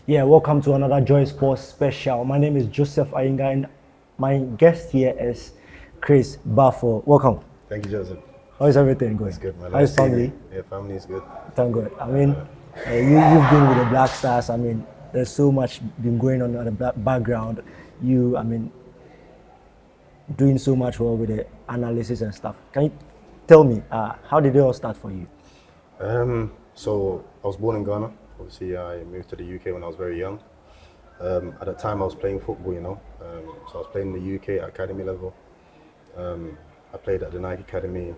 Yeah, welcome to another Joy Sports special. My name is Joseph Ayinga, and my guest here is Chris Baffour. Welcome. Thank you, Joseph. How is everything going? It's good, man. How's family? Yeah, family is good. Thank God. I mean, you've been with the Black Stars. I mean, there's so much been going on in the background. Doing so much well with the analysis and stuff. Can you tell me, how did it all start for you? So I was born in Ghana. Obviously, I moved to the UK when I was very young. At the time, I was playing football, so I was playing in the UK at academy level. I played at the Nike Academy.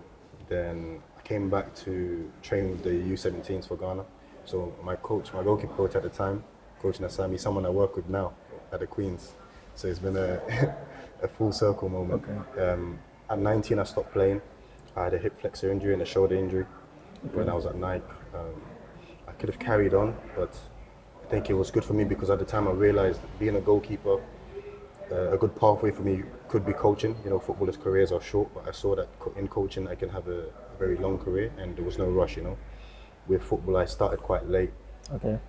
Then I came back to train with the U17s for Ghana. So my goalkeeper coach at the time, Coach Nasami, someone I work with now at the Queens. So it's been a full circle moment. Okay. At 19, I stopped playing. I had a hip flexor injury and a shoulder injury when I was at Nike. I could have carried on, but I think it was good for me because at the time I realized being a goalkeeper, a good pathway for me could be coaching. Footballers' careers are short, but I saw that in coaching I can have a very long career, and there was no rush. With football, I started quite late. Okay.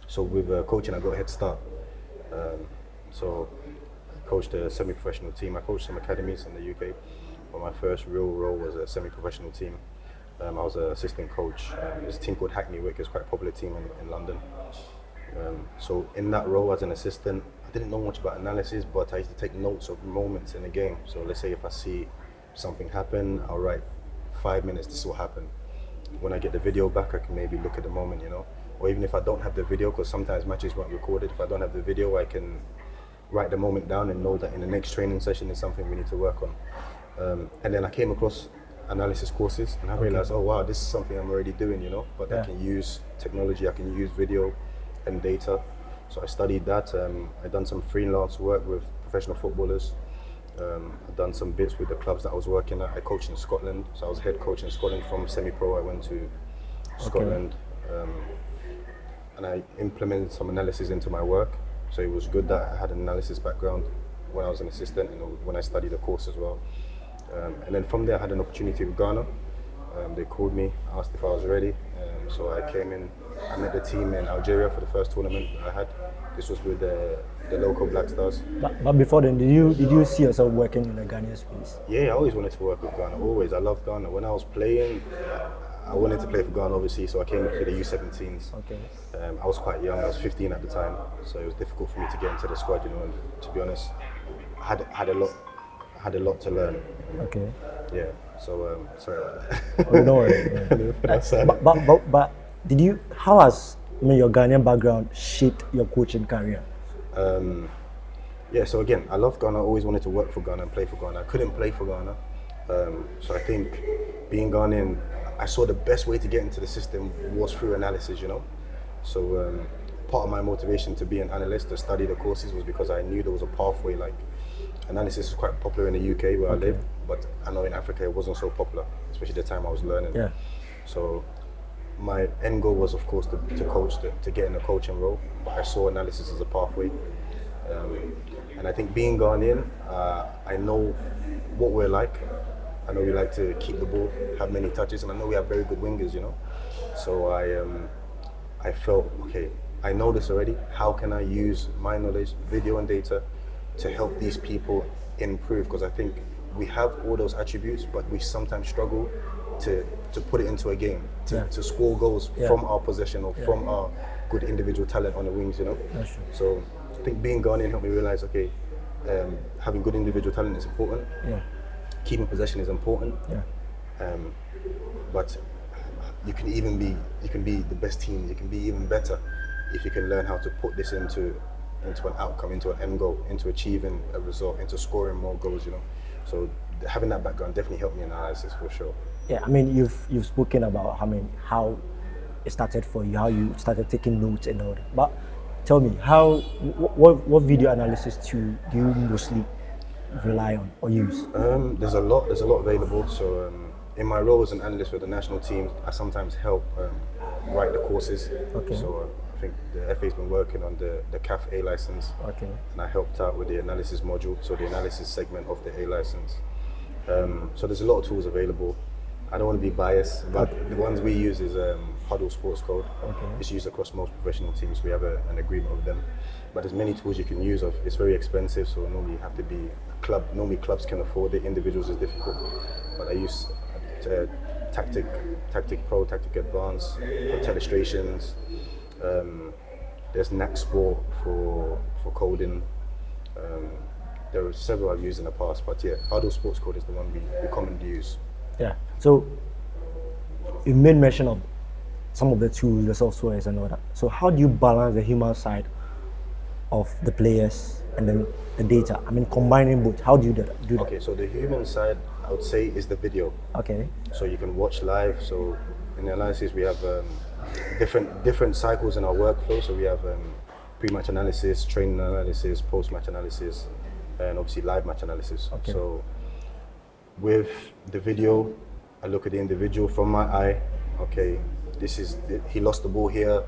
So with coaching, I got a head start. So I coached a semi-professional team. I coached some academies in the UK, but my first real role was a semi-professional team. I was an assistant coach. There's a team called Hackney Wick, it's quite a popular team in London. So in that role as an assistant, I didn't know much about analysis, but I used to take notes of moments in the game. So let's say if I see something happen, I'll write 5 minutes, this will happen. When I get the video back, I can maybe look at the moment, Or even if I don't have the video, because sometimes matches weren't recorded, if I don't have the video, I can write the moment down and know that in the next training session is something we need to work on. And then I came across analysis courses, and I realized, oh wow, this is something I'm already doing, but I can use technology, I can use video and data. So I studied that. I've done some freelance work with professional footballers. I've done some bits with the clubs that I was working at. I coached in Scotland, so I was head coach in Scotland from semi-pro. I went to Scotland, and I implemented some analysis into my work. So it was good that I had an analysis background when I was an assistant and when I studied the course as well. And then from there, I had an opportunity with Ghana. They called me, asked if I was ready. So I came in, I met the team in Algeria for the first tournament I had. This was with the local Black Stars. But before then, did you see yourself working in the Ghanaian space? Yeah, I always wanted to work with Ghana, always. I loved Ghana. When I was playing, I wanted to play for Ghana, obviously, so I came to the U17s. Okay. I was quite young, I was 15 at the time, so it was difficult for me to get into the squad, and to be honest, I had a lot to learn. Okay. Yeah, so sorry about that. Oh, don't worry. But how has your Ghanaian background shaped your coaching career? Yeah, so again, I love Ghana, I always wanted to work for Ghana and play for Ghana. I couldn't play for Ghana, so I think being Ghanaian, I saw the best way to get into the system was through analysis, So part of my motivation to be an analyst, to study the courses, was because I knew there was a pathway. Like analysis is quite popular in the UK where I live, but I know in Africa it wasn't so popular, especially the time I was learning. Yeah. So my end goal was, of course, to coach, to get in a coaching role, but I saw analysis as a pathway. And I think being Ghanaian, I know what we're like. I know we like to keep the ball, have many touches, and I know we have very good wingers, So I felt, okay, I know this already. How can I use my knowledge, video and data, to help these people improve? Because I think we have all those attributes, but we sometimes struggle to put it into a game, to score goals from our possession or from our good individual talent on the wings, That's true. So I think being Ghanaian helped me realize, okay, having good individual talent is important. Yeah. Keeping possession is important. Yeah. But you can be the best team. You can be even better if you can learn how to put this into an outcome, into an end goal, into achieving a result, into scoring more goals. So having that background definitely helped me in analysis for sure. Yeah, I mean, you've spoken about how it started for you, how you started taking notes and all that. But tell me, what video analysis tool do you mostly rely on or use? There's a lot available. So in my role as an analyst with the national team, I sometimes help write the courses. Okay. So I think the FA's been working on the CAF A license. Okay. And I helped out with the analysis module, so the analysis segment of the A license. So there's a lot of tools available. I don't want to be biased, but the ones we use is Huddle Sports Code. Okay. It's used across most professional teams. We have an agreement with them. But there's many tools you can use. It's very expensive, so normally you have to be a club. Normally clubs can afford it. Individuals is difficult. But I use Tactic Pro, Tactic Advanced, for telestrations. There's Knack Sport for coding. There are several I've used in the past, but yeah, Huddle Sports Code is the one we commonly use. Yeah. So you made mention of some of the tools, the softwares and all that. So how do you balance the human side of the players and then the data? I mean, combining both. How do you do that? Okay, so the human side, I would say, is the video. Okay. So you can watch live. So in the analysis, we have different cycles in our workflow. So we have pre-match analysis, training analysis, post-match analysis, and obviously live match analysis. Okay. So with the video, I look at the individual from my eye. Okay, he lost the ball here.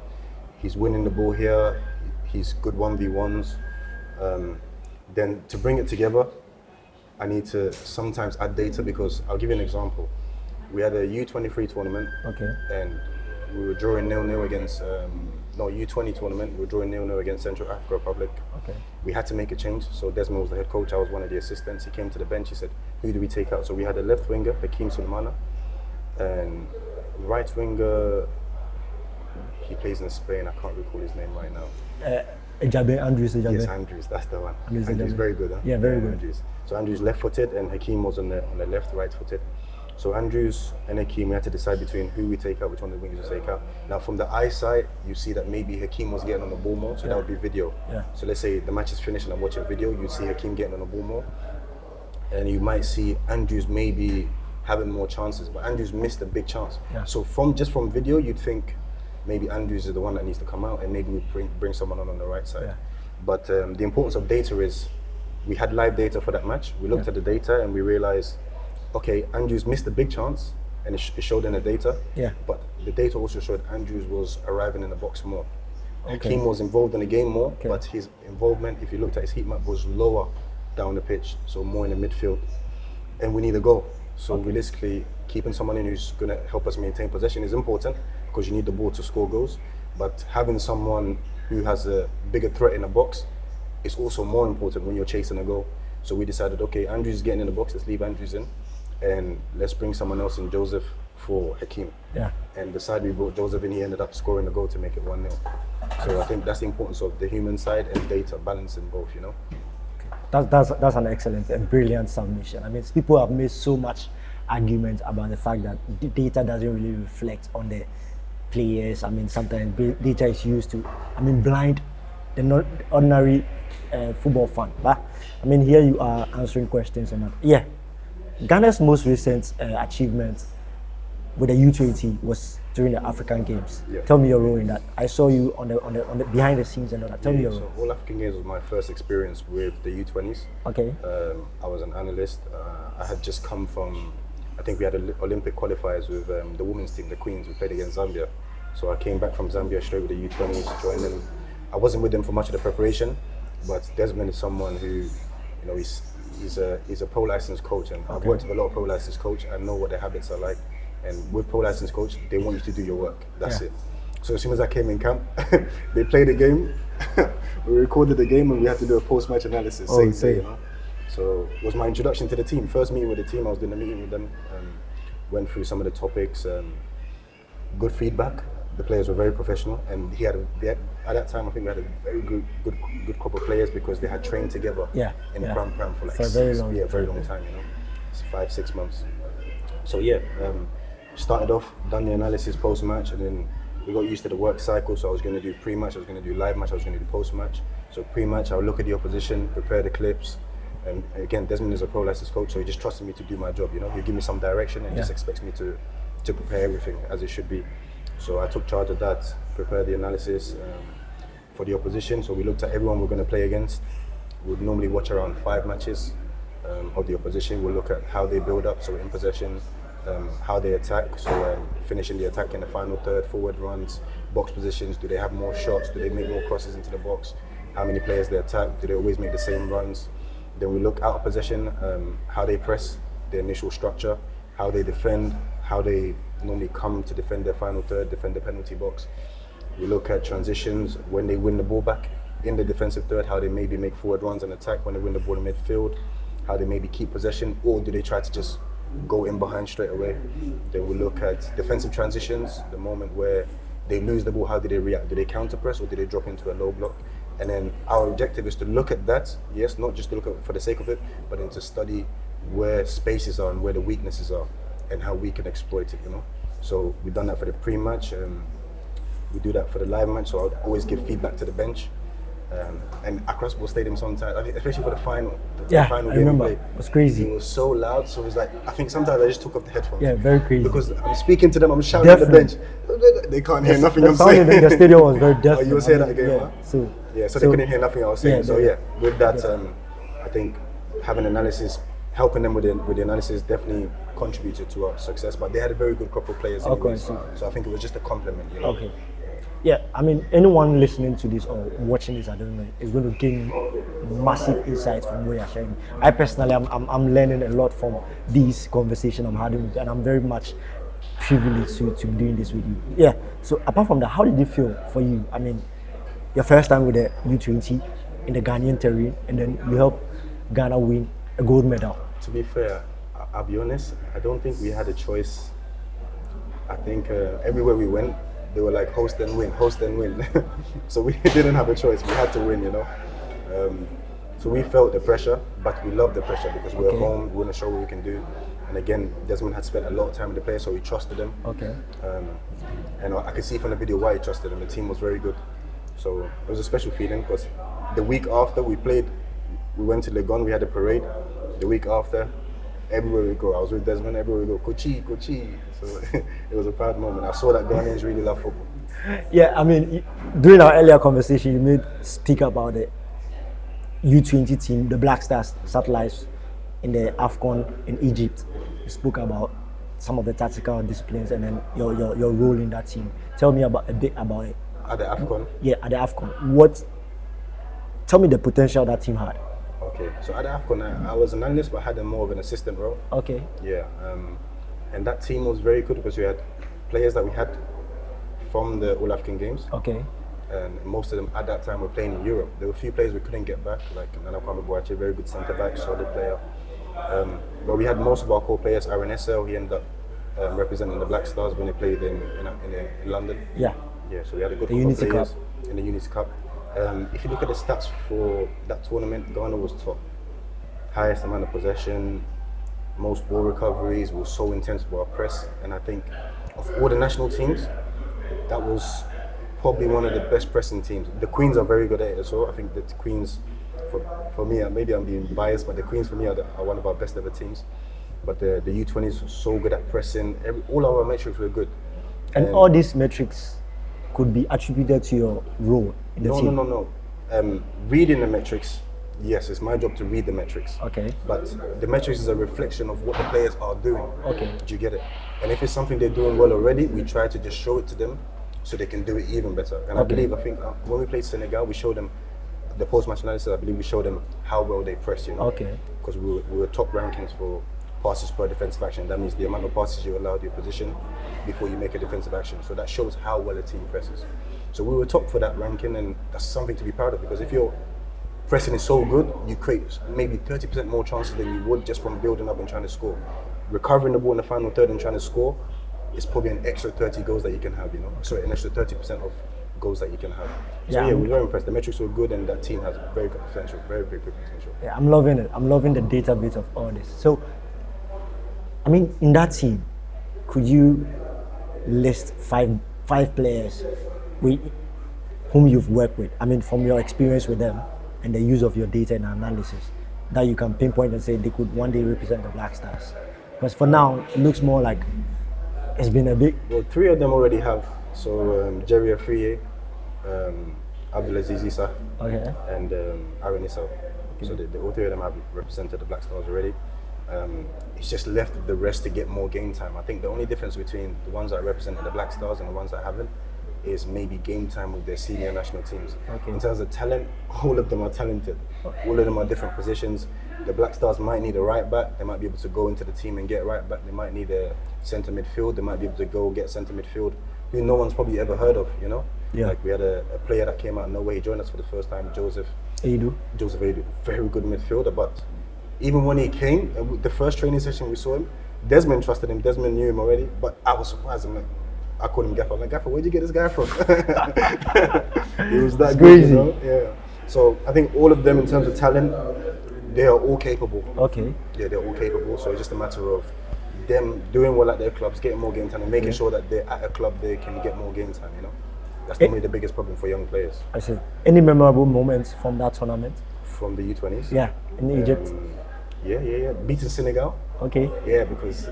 He's winning the ball here. He's good 1v1s. Then to bring it together, I need to sometimes add data, because I'll give you an example. We had a U23 tournament, Okay. and we were drawing 0-0 against U20 tournament. We were drawing 0-0 against Central Africa Republic. Okay. We had to make a change. So Desmond was the head coach. I was one of the assistants. He came to the bench. He said, "Who do we take out?" So we had a left winger, Hakeem Sulemana, and right winger. He plays in Spain. I can't recall his name right now. Andrews. Yes, Andrews. That's the one. Andrews, very good. Huh? Yeah, very good. Andrews. So Andrews left-footed, and Hakeem was on the left, right-footed. So Andrews and Hakeem, we had to decide between who we take out, which one of the wingers we take out. Now, from the eyesight, you see that maybe Hakeem was getting on the ball more, so that would be video. Yeah. So let's say the match is finished and I'm watching video, you see Hakeem getting on the ball more, and you might see Andrews maybe having more chances, but Andrews missed a big chance. Yeah. So just from video, you'd think maybe Andrews is the one that needs to come out, and maybe we bring someone on the right side. Yeah. But the importance of data is, we had live data for that match. We looked at the data and we realized, okay, Andrews missed a big chance, and it showed in the data. Yeah. But the data also showed Andrews was arriving in the box more. Okay. Hakeem was involved in the game more, Okay. but his involvement, if you looked at his heat map, was lower down the pitch, so more in the midfield. And we need a goal. So realistically, keeping someone in who's going to help us maintain possession is important, because you need the ball to score goals. But having someone who has a bigger threat in the box is also more important when you're chasing a goal. So we decided, okay, Andrews is getting in the box, let's leave Andrews in, and let's bring someone else in, Joseph, for Hakeem. Yeah. And the side we brought Joseph in, he ended up scoring the goal to make it 1-0. So I think that's the importance of the human side and data, balancing both, you know. That's an excellent and brilliant submission. I mean, people have made so much argument about the fact that the data doesn't really reflect on the players. I mean, sometimes data is used to, blind the not ordinary football fan. But I mean, here you are answering questions on that. Yeah, Ghana's most recent achievement with the U20 was during the African Games. Yeah. Tell me your role in that. I saw you on the behind the scenes and all that. Tell me your role. So All African Games was my first experience with the U20s. Okay. I was an analyst. I had just come from, I think we had Olympic qualifiers with the women's team, the Queens. We played against Zambia. So I came back from Zambia straight with the U20s, joined them. I wasn't with them for much of the preparation, but Desmond is someone who, he's a pro licensed coach, and I've worked with a lot of pro licensed coach. I know what their habits are like, and with pro licensed coach, they want you to do your work. That's it. So as soon as I came in camp, they played the game. We recorded the game, and we had to do a post-match analysis. Same day, you know. So it was my introduction to the team. First meeting with the team, I was doing a meeting with them, went through some of the topics. Good feedback. The players were very professional, and at that time I think we had a very good couple of players, because they had trained together in Pram for like a very long time, you know, it's 5-6 months. So started off, done the analysis post-match, and then we got used to the work cycle. So I was going to do pre-match, I was going to do live match, I was going to do post-match. So pre-match, I would look at the opposition, prepare the clips, and again, Desmond is a pro licensed coach, so he just trusted me to do my job. You know, he give me some direction and just expects me to prepare everything as it should be. So I took charge of that, prepared the analysis for the opposition. So we looked at everyone we're going to play against. We'd normally watch around 5 matches of the opposition. We'll look at how they build up, so in possession, how they attack, so finishing the attack in the final third, forward runs, box positions. Do they have more shots? Do they make more crosses into the box? How many players they attack? Do they always make the same runs? Then we look out of possession, how they press, their initial structure, how they defend, how they normally come to defend their final third, defend the penalty box. We look at transitions when they win the ball back in the defensive third, how they maybe make forward runs and attack when they win the ball in midfield, how they maybe keep possession, or do they try to just go in behind straight away. Then we look at defensive transitions, the moment where they lose the ball, how do they react? Do they counter press or do they drop into a low block? And then our objective is to look at that, yes, not just to look at it for the sake of it, but then to study where spaces are and where the weaknesses are and how we can exploit it, you know. So we've done that for the pre-match, we do that for the live match, so I always give feedback to the bench. And at Crossball Stadium sometimes, I think especially for the final, Yeah, final I game remember. we played, It was crazy. it was so loud, so it was like, I think sometimes I just took off the headphones. Yeah, very crazy. Because I'm speaking to them, I'm shouting at the bench. They can't hear nothing The I'm sound saying. in the stadium was very deaf. Oh, you were saying that again, yeah. huh? So they couldn't hear nothing I was saying. Yeah, So yeah. with that, I think having analysis, helping them with the analysis definitely contributed to our success. But they had a very good couple of players Okay, anyways, so I think it was just a compliment, you know. Okay. Yeah, I mean, anyone listening to this or watching this, I don't know, is going to gain massive insights from what you're sharing. I personally, I'm learning a lot from these conversations I'm having with you, and I'm very much privileged to be doing this with you. Yeah. So apart from that, how did it feel for you? I mean, your first time with the U20 in the Ghanaian terrain, and then you helped Ghana win a gold medal. To be fair, I'll be honest, I don't think we had a choice. I think everywhere we went, they were like host and win, host and win. So we didn't have a choice, we had to win, you know. So we felt the pressure, but we loved the pressure because we were home, we want to show what we can do. And again, Desmond had spent a lot of time with the players, so we trusted them. Okay. And I could see from the video why he trusted them. The team was very good. So it was a special feeling because the week after we played, we went to Legon, we had a parade. The week after, everywhere we go, I was with Desmond, everywhere we go, Kochi, Kochi. So it was a proud moment. I saw that Ghanaians really love football. Yeah, I mean, during our earlier conversation, you made speak about the U20 team, the Black Stars satellites in the AFCON in Egypt. You spoke about some of the tactical disciplines and then your role in that team. Tell me a bit about it. At the AFCON? Yeah, at the AFCON. Tell me the potential that team had. Okay, so at the AFCON, I was an analyst, but I had more of an assistant role. Okay. Yeah, and that team was very good because we had players that we had from the All African Games. Okay. And most of them at that time were playing in Europe. There were a few players we couldn't get back, like Nana Kwame Boache, very good centre back, solid player. But we had most of our core players. Aaron Essel, he ended up representing the Black Stars when they played in London. Yeah. Yeah, so we had a good The group of Unity players Cup. in the Unity Cup. If you look at the stats for that tournament, Ghana was top. Highest amount of possession, most ball recoveries, was so intense with our press. And I think of all the national teams, that was probably one of the best pressing teams. The Queens are very good at it as well. I think the Queens, for me, maybe I'm being biased, but the Queens for me are one of our best ever teams. But the U20s were so good at pressing. All our metrics were good. And all these metrics could be attributed to your role in the team? No. Reading the metrics, yes, it's my job to read the metrics. Okay. But the metrics is a reflection of what the players are doing. Okay. Do you get it? And if it's something they're doing well already, we try to just show it to them so they can do it even better. And I think when we played Senegal, we showed them the post-match analysis. I believe we showed them how well they press, you know. Okay. Because we were top rankings for passes per defensive action. That means the amount of passes you allowed your position before you make a defensive action. So that shows how well a team presses. So we were top for that ranking, and that's something to be proud of, because if your pressing is so good, you create maybe 30% more chances than you would just from building up and trying to score. Recovering the ball in the final third and trying to score is probably an extra 30 goals that you can have, you know. Sorry, an extra 30% of goals that you can have. So yeah, we're very impressed. The metrics were good, and that team has very good potential, very big potential. Yeah, I'm loving it. I'm loving the database of all this. So, I mean, in that team, could you list five players whom you've worked with? I mean, from your experience with them and the use of your data and analysis, that you can pinpoint and say they could one day represent the Black Stars. Because for now, it looks more like it's been a big... Well, 3 of them already have. So Jerry Afriye, Abdulaziz Issa, and Aaron Issel. So all 3 of them have represented the Black Stars already. It's just left the rest to get more game time. I think the only difference between the ones that represented the Black Stars and the ones that haven't is maybe game time with their senior national teams. Okay. In terms of talent, all of them are talented. All of them are different positions. The Black Stars might need a right back. They might be able to go into the team and get right back. They might need a centre midfield. They might be able to go get centre midfield, who no one's probably ever heard of, you know? Yeah. Like we had a player that came out of nowhere. He joined us for the first time, Joseph Edu. Very good midfielder. But even when he came, the first training session we saw him, Desmond trusted him. Desmond knew him already, but I was surprised. I called him Gaffer. I'm like, Gaffer, where'd you get this guy from? He was that good, crazy. you know? Yeah. So I think all of them, in terms of talent, they are all capable. Okay. Yeah, they're all capable. So it's just a matter of them doing well at their clubs, getting more game time, and making sure that they're at a club they can get more game time. You know, that's normally the biggest problem for young players. I see. Any memorable moments from that tournament? From the U20s. Yeah, in Egypt. Yeah. Beating Senegal. Okay. Yeah, because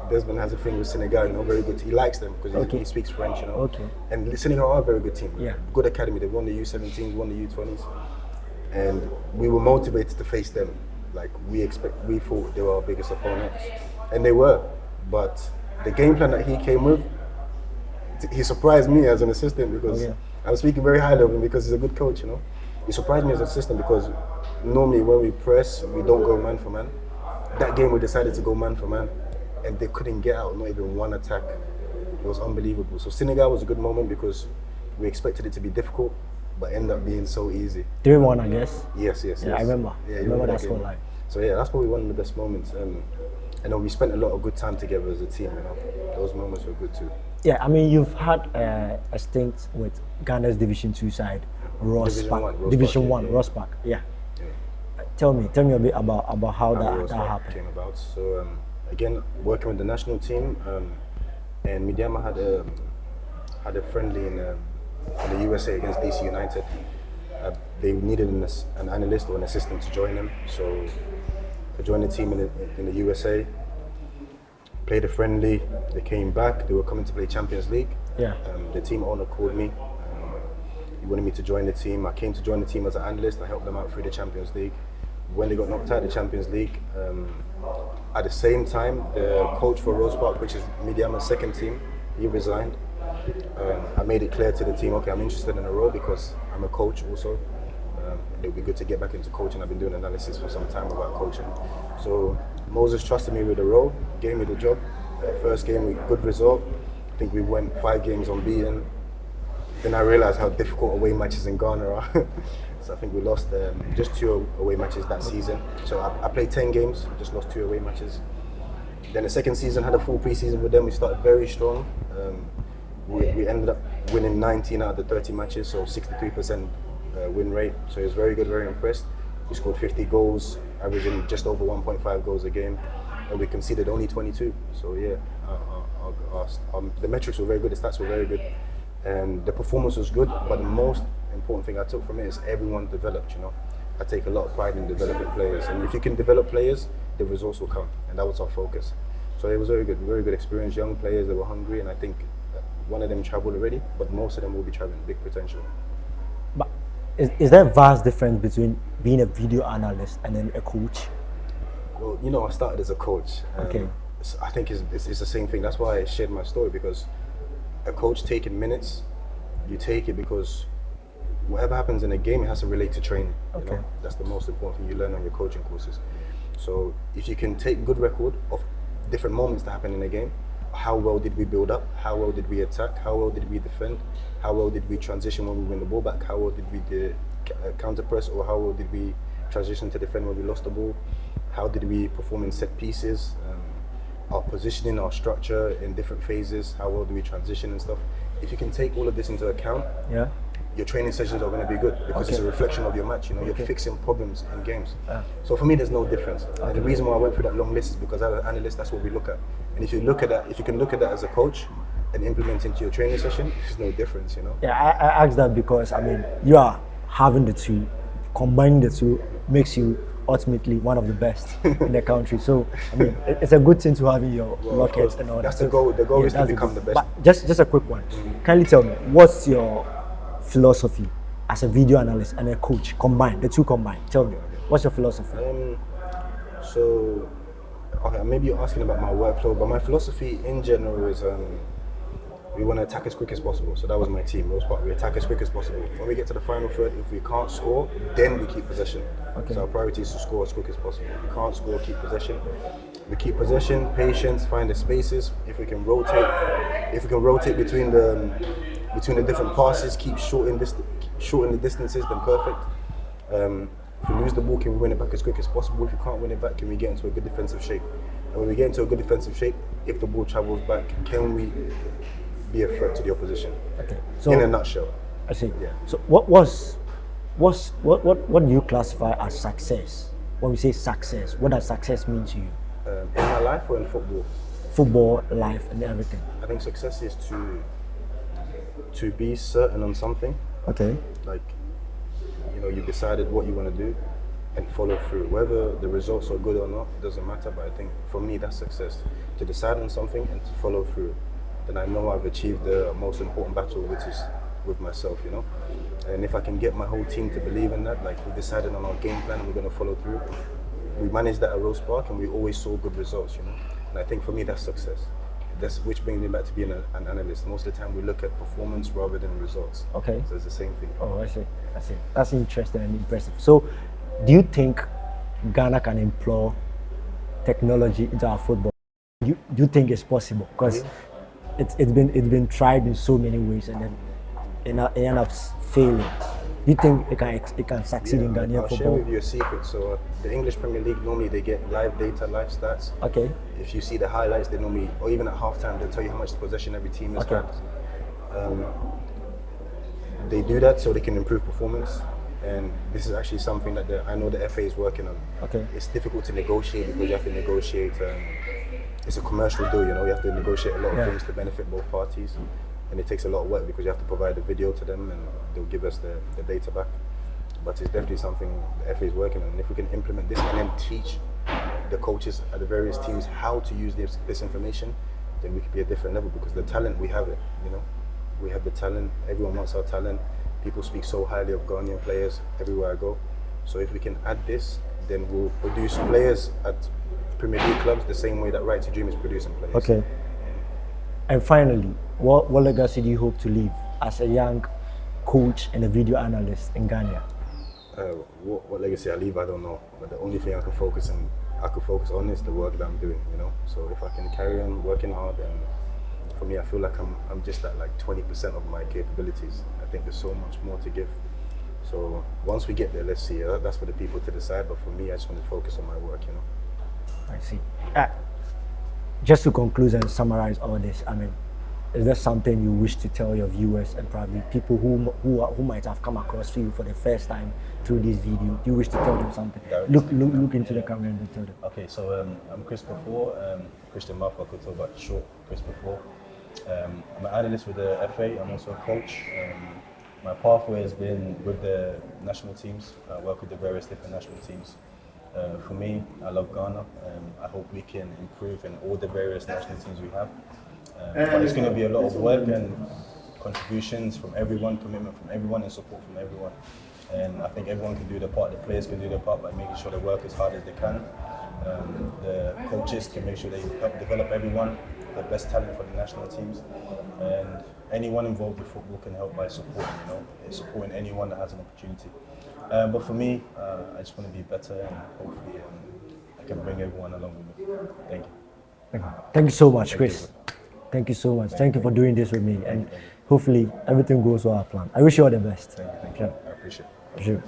Desmond has a thing with Senegal, you know, very good. He likes them because he speaks French, you know. Okay. And Senegal are a very good team. Yeah. Good academy. They won the U17s, won the U20s, and we were motivated to face them. Like we thought they were our biggest opponents, and they were. But the game plan that he came with, he surprised me as an assistant because I was speaking very highly of him because he's a good coach, you know. He surprised me as an assistant because normally when we press, we don't go man for man. That game we decided to go man for man, and they couldn't get out, not even one attack. It was unbelievable. So Senegal was a good moment because we expected it to be difficult, but ended up being so easy. 3-1, I guess. Yes. Yeah, I remember. Yeah, I remember that game. scoreline. So yeah, that's probably one of the best moments. I know we spent a lot of good time together as a team, you know. Those moments were good too. Yeah, I mean, you've had a stint with Ghana's Division 2 side, Division 1, Rosbach. Yeah. Tell me a bit about how that happened. Came about. So again, working with the national team, and Midiama had a friendly in the USA against DC United. They needed an analyst or an assistant to join them, so I joined the team in the USA. Played a friendly. They came back. They were coming to play Champions League. Yeah. The team owner called me. He wanted me to join the team. I came to join the team as an analyst. I helped them out through the Champions League. When they got knocked out of the Champions League, at the same time, the coach for Rose Park, which is Midiama's second team, he resigned. I made it clear to the team, okay, I'm interested in a role because I'm a coach also. It would be good to get back into coaching. I've been doing analysis for some time about coaching. So Moses trusted me with the role, gave me the job. First game, good result. I think we went 5 games unbeaten. Then I realized how difficult away matches in Ghana are. So I think we lost just 2 away matches that season. So I played 10 games, just lost 2 away matches. Then the second season, had a full pre-season with them. We started very strong. We ended up winning 19 out of the 30 matches, so 63% win rate. So it was very good, very impressed. We scored 50 goals, averaging just over 1.5 goals a game, and we conceded only 22. So yeah, the metrics were very good, the stats were very good, and the performance was good. But the most important thing I took from it is everyone developed. You know, I take a lot of pride in developing players, and if you can develop players, the results will come, and that was our focus. So it was very good experience. Young players that were hungry, and I think one of them traveled already, but most of them will be traveling. Big potential. But is there a vast difference between being a video analyst and then a coach? Well, you know, I started as a coach. Okay. I think it's the same thing. That's why I shared my story, because a coach taking minutes, you take it because whatever happens in a game, it has to relate to training. Okay. You know? That's the most important thing you learn on your coaching courses. So if you can take good record of different moments that happen in a game, how well did we build up? How well did we attack? How well did we defend? How well did we transition when we win the ball back? How well did we counter press, or how well did we transition to defend when we lost the ball? How did we perform in set pieces? Our positioning, our structure in different phases. How well do we transition and stuff? If you can take all of this into account, yeah, your training sessions are going to be good because it's a reflection of your match. You know, you're fixing problems in games. Yeah. So for me, there's no difference. And the reason why I went through that long list is because as an analyst, that's what we look at. And if you look at that, if you can look at that as a coach and implement into your training session, there's no difference. You know. Yeah, I asked that because I mean, you are having the two, combining the two makes you ultimately one of the best in the country. So I mean, it's a good thing to have in your rockets and all that's that. The goal. The goal is to become the best. But just a quick one. Kindly tell me, what's your philosophy as a video analyst and a coach combined? The two combined. Tell me, what's your philosophy? So, okay, maybe you're asking about my workflow, but my philosophy in general is we want to attack as quick as possible. So that was my team. Most part, we attack as quick as possible. When we get to the final third, if we can't score, then we keep possession. Okay. So our priority is to score as quick as possible. If we can't score, keep possession. We keep possession, patience, find the spaces. If we can rotate between the different passes, keep shorten the distances, then perfect. If we lose the ball, can we win it back as quick as possible? If we can't win it back, can we get into a good defensive shape? And when we get into a good defensive shape, if the ball travels back, can we be a threat to the opposition? Okay. So in a nutshell. I see. Yeah. So what do you classify as success? When we say success, what does success mean to you? In my life or in football? Football, life, and everything. I think success is to be certain on something. Okay. Like, you've decided what you want to do and follow through. Whether the results are good or not, doesn't matter, but I think for me that's success. To decide on something and to follow through. Then I know I've achieved the most important battle, which is with myself, And if I can get my whole team to believe in that, like we decided on our game plan and we're going to follow through, we managed that at Rose Park and we always saw good results, And I think for me that's success. Which brings me back to being an analyst. Most of the time we look at performance rather than results. Okay. So it's the same thing. Oh, I see. That's interesting and impressive. So, do you think Ghana can employ technology into our football? Do you think it's possible? Because it's been tried in so many ways and then it ends up failing. Do you think it can succeed in Ghanaian I'll football? share with you a secret. So the English Premier League, normally they get live data, live stats. Okay. If you see the highlights, they normally, or even at halftime, they'll tell you how much possession every team has had. They do that so they can improve performance. And this is actually something that I know the FA is working on. Okay. It's difficult to negotiate because you have to negotiate. It's a commercial deal, you have to negotiate a lot of things to benefit both parties. And it takes a lot of work because you have to provide a video to them and they'll give us the data back. But it's definitely something the FA is working on. And if we can implement this and then teach the coaches at the various teams how to use this information, then we could be a different level because the talent, we have it, We have the talent, everyone wants our talent. People speak so highly of Ghanaian players everywhere I go. So if we can add this, then we'll produce players at Premier League clubs the same way that Right to Dream is producing players. Okay. And finally, what legacy do you hope to leave as a young coach and a video analyst in Ghana? What legacy I leave, I don't know. But the only thing I can focus on is the work that I'm doing, So if I can carry on working hard, and for me, I feel like I'm just at like 20% of my capabilities. I think there's so much more to give. So once we get there, let's see. That's for the people to decide. But for me, I just want to focus on my work, I see. Just to conclude and summarize all this, is there something you wish to tell your viewers and probably people who might have come across you for the first time through this video? Do you wish to tell them something? Look into the camera and tell them. Okay, so I'm Chris Baffour, Christian Baffour, could talk about short Chris Baffour. I'm an analyst with the FA. I'm also a coach. My pathway has been with the national teams. I work with the various different national teams. For me, I love Ghana. I hope we can improve in all the various national teams we have. But it's going to be a lot of work and contributions from everyone, commitment from everyone, and support from everyone. And I think everyone can do their part. The players can do their part by making sure they work as hard as they can. The coaches can make sure they help develop everyone, the best talent for the national teams. And anyone involved with football can help by supporting anyone that has an opportunity. But for me, I just want to be better and hopefully I can bring everyone along with me. Thank you. Thank you so much, Chris. Thank you so much. Thank you for doing this with me. And hopefully everything goes well as planned. I wish you all the best. Thank you. I appreciate it. Sure.